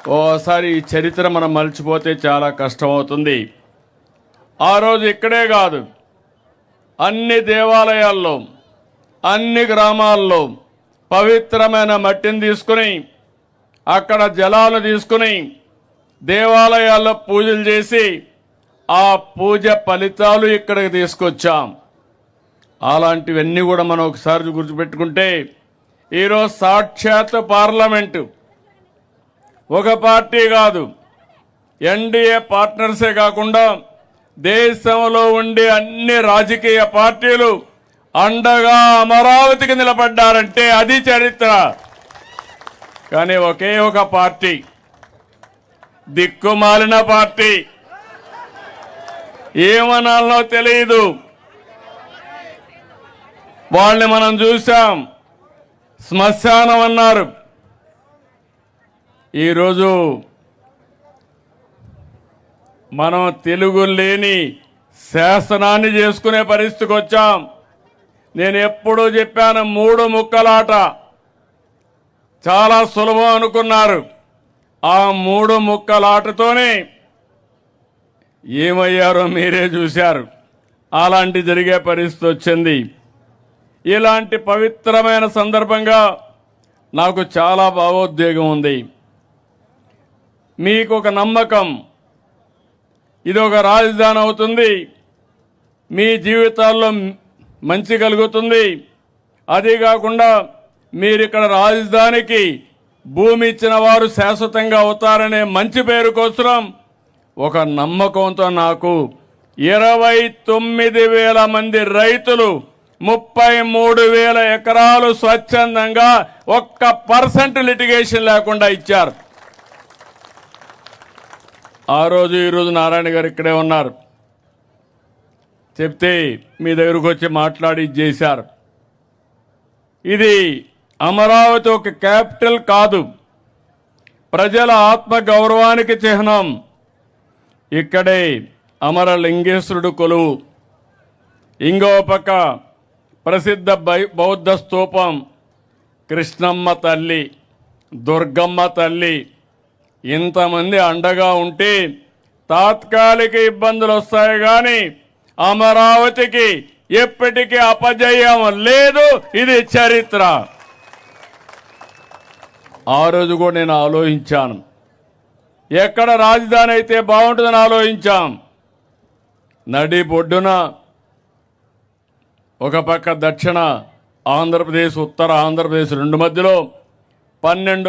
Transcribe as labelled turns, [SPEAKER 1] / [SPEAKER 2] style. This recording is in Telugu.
[SPEAKER 1] ఓసారి ఈ చరిత్ర మనం మర్చిపోతే చాలా కష్టమవుతుంది. ఆ రోజు ఇక్కడే కాదు, అన్ని దేవాలయాల్లో, అన్ని గ్రామాల్లో పవిత్రమైన మట్టిని తీసుకుని, అక్కడ జలాలు తీసుకుని దేవాలయాల్లో పూజలు చేసి ఆ పూజ ఫలితాలు ఇక్కడికి తీసుకొచ్చాం. అలాంటివన్నీ కూడా మనం ఒకసారి గుర్తుపెట్టుకుంటే ఈరోజు సాక్షాత్ పార్లమెంటు ఒక పార్టీ కాదు, ఎన్డీఏ పార్ట్నర్సే కాకుండా దేశంలో ఉండే అన్ని రాజకీయ పార్టీలు అండగా అమరావతికి నిలబడ్డారంటే అది చరిత్ర. కానీ ఒకే ఒక పార్టీ, దిక్కుమాలిన పార్టీ, ఏమనాలో తెలియదు, వాళ్ళని మనం చూసాం. శ్మశానం అన్నారు. ఈరోజు మనం తెలుగు లేని శాసనాన్ని చేసుకునే పరిస్థితికి వచ్చాం. నేను ఎప్పుడూ చెప్పాను, 3 ముక్కలాట చాలా సులభం అనుకున్నారు. ఆ 3 ముక్కలాటతోనే ఏమయ్యారో మీరే చూశారు. అలాంటి జరిగే పరిస్థితి వచ్చింది. ఇలాంటి పవిత్రమైన సందర్భంగా నాకు చాలా భావోద్వేగం ఉంది. మీకు ఒక నమ్మకం, ఇది ఒక రాజధాని అవుతుంది, మీ జీవితాల్లో మంచి కలుగుతుంది. అదే కాకుండా మీరు ఇక్కడ రాజధానికి భూమి ఇచ్చిన వారు శాశ్వతంగా అవుతారనే మంచి పేరు కోసం ఒక నమ్మకంతో నాకు 29,000 మంది రైతులు 33,000 ఎకరాలు స్వచ్ఛందంగా 1% లిటిగేషన్ లేకుండా ఇచ్చారు. ఆ రోజు ఈరోజు నారాయణ గారు ఇక్కడే ఉన్నారు. చెప్తే మీ దగ్గరకు వచ్చి మాట్లాడి చేశారు. ఇది అమరావతి ఒక క్యాపిటల్ కాదు, ప్రజల ఆత్మ గౌరవానికి చిహ్నం. ఇక్కడే అమరలింగేశ్వరుడు కొలువు, ఇంకో పక్క ప్రసిద్ధ బౌద్ధ స్తూపం, కృష్ణమ్మ తల్లి, దుర్గమ్మ తల్లి. ఇంతమంది అండగా ఉంటే తాత్కాలిక ఇబ్బందులు వస్తాయి, కానీ అమరావతికి ఎప్పటికీ అపజయం లేదు. ఇది చరిత్ర. ఆ రోజు కూడా నేను ఆలోచించాను, ఎక్కడ రాజధాని అయితే బాగుంటుందని ఆలోచించాం. నడి బొడ్డున ఒక పక్క దక్షిణ ఆంధ్రప్రదేశ్, ఉత్తర ఆంధ్రప్రదేశ్, 2 మధ్యలో 12